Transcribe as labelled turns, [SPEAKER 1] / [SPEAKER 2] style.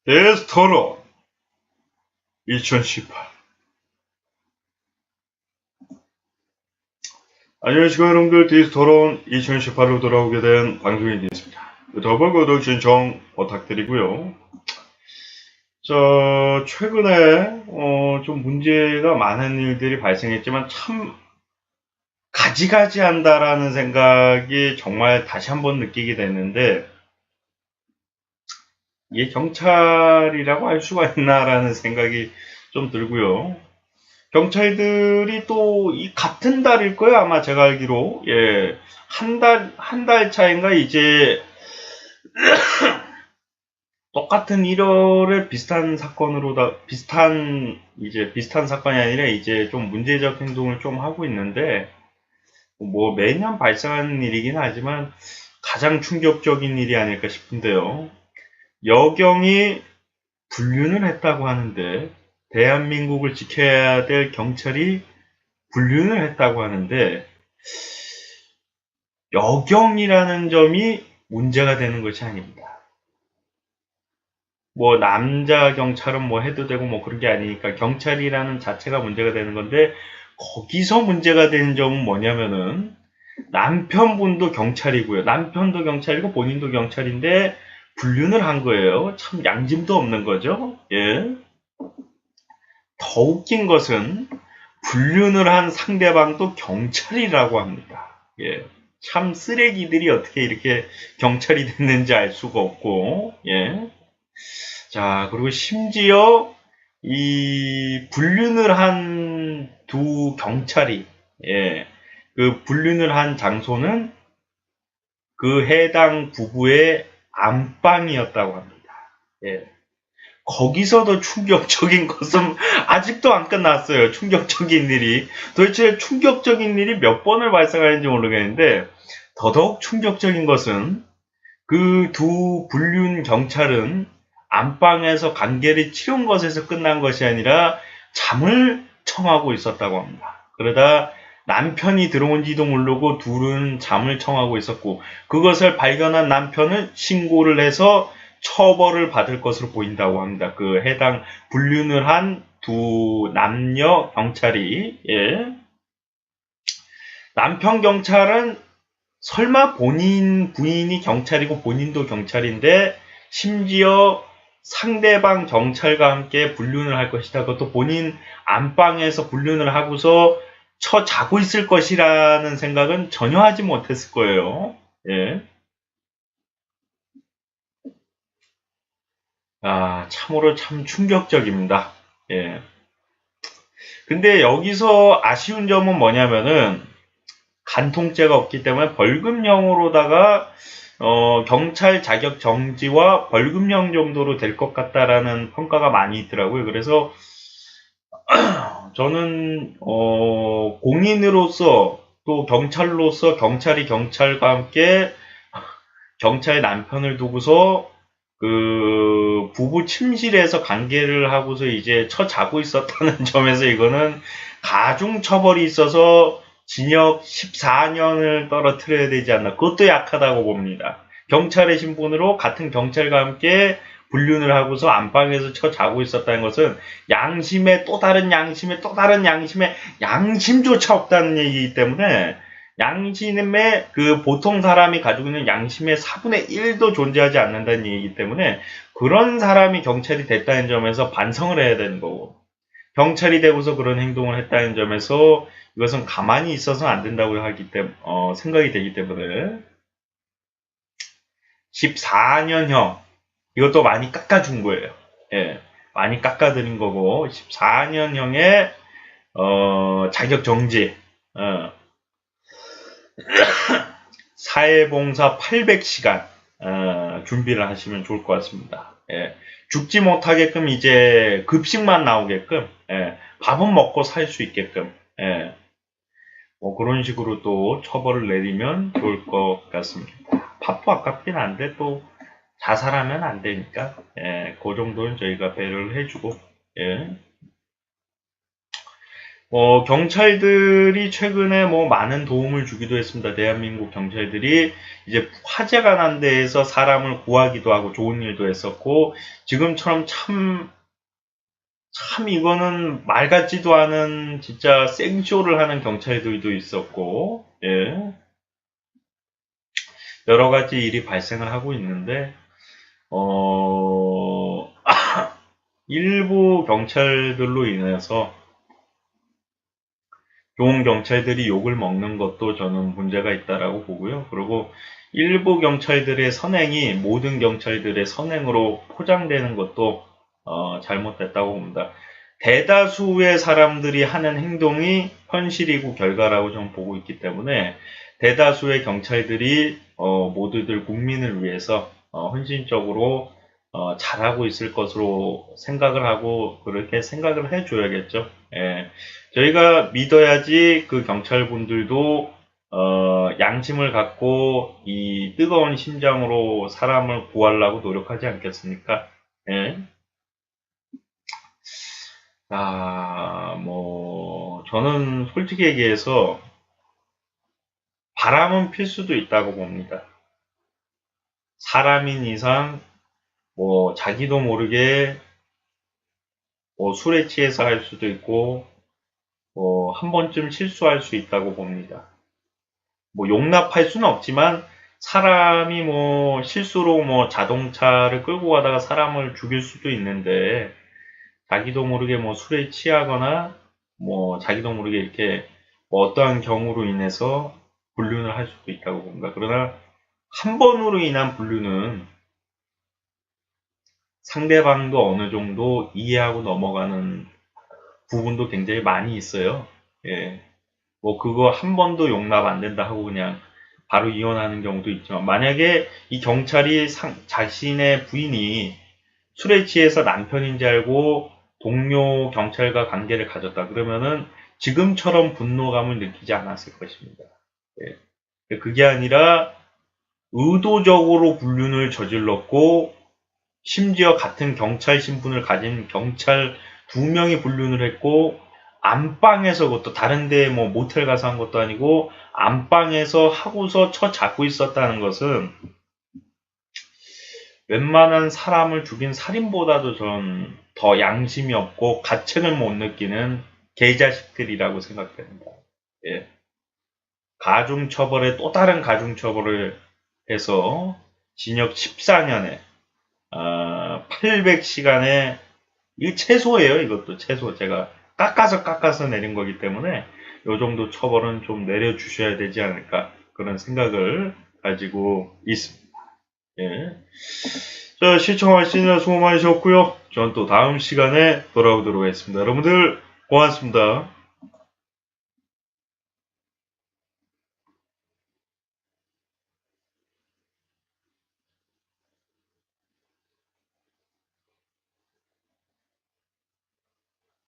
[SPEAKER 1] 데스토론 2018. 안녕하십니까 여러분들, 데스토론 2018로 돌아오게 된 방송이 되겠습니다. 더블 구독 신청 부탁드리고요. 최근에 좀 문제가 많은 일들이 발생했지만 참 가지가지 한다라는 생각이 정말 다시 한번 느끼게 됐는데, 이게 경찰이라고 할 수가 있나라는 생각이 좀 들고요. 경찰들이 또 이 같은 달일 거예요. 아마 제가 알기로. 예. 한 달 차인가 이제 똑같은 1월에 비슷한 사건이 아니라 이제 좀 문제적 행동을 좀 하고 있는데, 뭐 매년 발생하는 일이긴 하지만 가장 충격적인 일이 아닐까 싶은데요. 여경이 불륜을 했다고 하는데, 대한민국을 지켜야 될 경찰이 불륜을 했다고 하는데, 여경이라는 점이 문제가 되는 것이 아닙니다. 뭐 남자 경찰은 뭐 해도 되고 뭐 그런 게 아니니까 경찰이라는 자체가 문제가 되는 건데, 거기서 문제가 되는 점은 뭐냐면은 남편분도 경찰이고요. 남편도 경찰이고 본인도 경찰인데 불륜을 한 거예요. 참 양심도 없는 거죠. 예. 더 웃긴 것은 불륜을 한 상대방도 경찰이라고 합니다. 예. 참 쓰레기들이 어떻게 이렇게 경찰이 됐는지 알 수가 없고, 예. 자, 그리고 심지어 이 불륜을 한 두 경찰이, 예. 그 불륜을 한 장소는 그 해당 부부의 안방이었다고 합니다. 예. 거기서도 충격적인 것은 아직도 안 끝났어요. 충격적인 일이. 도대체 충격적인 일이 몇 번을 발생하는지 모르겠는데, 더더욱 충격적인 것은 그 두 불륜 경찰은 안방에서 관계를 치른 것에서 끝난 것이 아니라 잠을 청하고 있었다고 합니다. 그러다 남편이 들어온지도 모르고 둘은 잠을 청하고 있었고, 그것을 발견한 남편은 신고를 해서 처벌을 받을 것으로 보인다고 합니다. 그 해당 불륜을 한 두 남녀 경찰이. 예. 남편 경찰은 설마 본인 부인이 경찰이고 본인도 경찰인데 심지어 상대방 경찰과 함께 불륜을 할 것이다. 그것도 본인 안방에서 불륜을 하고서 자고 있을 것이라는 생각은 전혀 하지 못했을 거예요. 예. 참으로 참 충격적입니다. 예. 근데 여기서 아쉬운 점은 뭐냐면은 간통죄가 없기 때문에 벌금형으로다가 경찰 자격 정지와 벌금형 정도로 될 것 같다라는 평가가 많이 있더라고요. 그래서 저는 공인으로서 또 경찰로서 경찰이 경찰과 함께 경찰 남편을 두고서 그 부부 침실에서 관계를 하고서 이제 자고 있었다는 점에서 이거는 가중 처벌이 있어서 징역 14년을 떨어뜨려야 되지 않나. 그것도 약하다고 봅니다. 경찰의 신분으로 같은 경찰과 함께 불륜을 하고서 안방에서 자고 있었다는 것은 양심의 또 다른 양심의 또 다른 양심의 양심조차 없다는 얘기이기 때문에, 양심의 그 보통 사람이 가지고 있는 양심의 4분의 1도 존재하지 않는다는 얘기이기 때문에 그런 사람이 경찰이 됐다는 점에서 반성을 해야 되는 거고, 경찰이 되고서 그런 행동을 했다는 점에서 이것은 가만히 있어서 안 된다고 생각이 되기 때문에 14년형, 이것도 많이 깎아준 거예요. 예, 많이 깎아드린 거고 14년형의 자격 정지, 사회봉사 800시간 준비를 하시면 좋을 것 같습니다. 예, 죽지 못하게끔 이제 급식만 나오게끔, 예, 밥은 먹고 살 수 있게끔, 예, 뭐 그런 식으로 또 처벌을 내리면 좋을 것 같습니다. 밥도 아깝긴 한데 또 자살하면 안 되니까, 예, 그 정도는 저희가 배려를 해주고, 예. 경찰들이 최근에 뭐 많은 도움을 주기도 했습니다. 대한민국 경찰들이 이제 화재가 난 데에서 사람을 구하기도 하고 좋은 일도 했었고, 지금처럼 참 이거는 말 같지도 않은 진짜 생쇼를 하는 경찰들도 있었고, 예. 여러 가지 일이 발생을 하고 있는데, 일부 경찰들로 인해서 좋은 경찰들이 욕을 먹는 것도 저는 문제가 있다라고 보고요. 그리고 일부 경찰들의 선행이 모든 경찰들의 선행으로 포장되는 것도 잘못됐다고 봅니다. 대다수의 사람들이 하는 행동이 현실이고 결과라고 저는 보고 있기 때문에 대다수의 경찰들이 모두들 국민을 위해서 헌신적으로 잘하고 있을 것으로 생각을 하고 그렇게 생각을 해줘야겠죠. 예. 저희가 믿어야지 그 경찰분들도 양심을 갖고 이 뜨거운 심장으로 사람을 구하려고 노력하지 않겠습니까? 예. 저는 솔직히 얘기해서 바람은 필 수도 있다고 봅니다. 사람인 이상 자기도 모르게 술에 취해서 할 수도 있고 한 번쯤 실수할 수 있다고 봅니다. 용납할 수는 없지만 사람이 실수로 자동차를 끌고 가다가 사람을 죽일 수도 있는데 자기도 모르게 술에 취하거나 자기도 모르게 이렇게 어떠한 경우로 인해서 불륜을 할 수도 있다고 봅니다. 그러나 한 번으로 인한 불륜은 상대방도 어느 정도 이해하고 넘어가는 부분도 굉장히 많이 있어요. 예. 그거 한 번도 용납 안 된다 하고 그냥 바로 이혼하는 경우도 있지만, 만약에 이 경찰이 자신의 부인이 술에 취해서 남편인 줄 알고 동료 경찰과 관계를 가졌다 그러면은 지금처럼 분노감을 느끼지 않았을 것입니다. 예. 그게 아니라 의도적으로 불륜을 저질렀고 심지어 같은 경찰 신분을 가진 경찰 2명이 불륜을 했고 안방에서, 그것도 다른데 모텔 가서 한 것도 아니고 안방에서 하고서 잡고 있었다는 것은 웬만한 사람을 죽인 살인보다도 전 더 양심이 없고 가책을 못 느끼는 개자식들이라고 생각됩니다. 예. 가중처벌에 또 다른 가중처벌을 해서 징역 14년에 800시간에, 이 최소예요. 이것도 최소. 제가 깎아서 내린 거기 때문에 이 정도 처벌은 좀 내려주셔야 되지 않을까, 그런 생각을 가지고 있습니다. 예. 자, 시청하시느라 수고 많으셨고요. 전 또 다음 시간에 돌아오도록 하겠습니다. 여러분들 고맙습니다.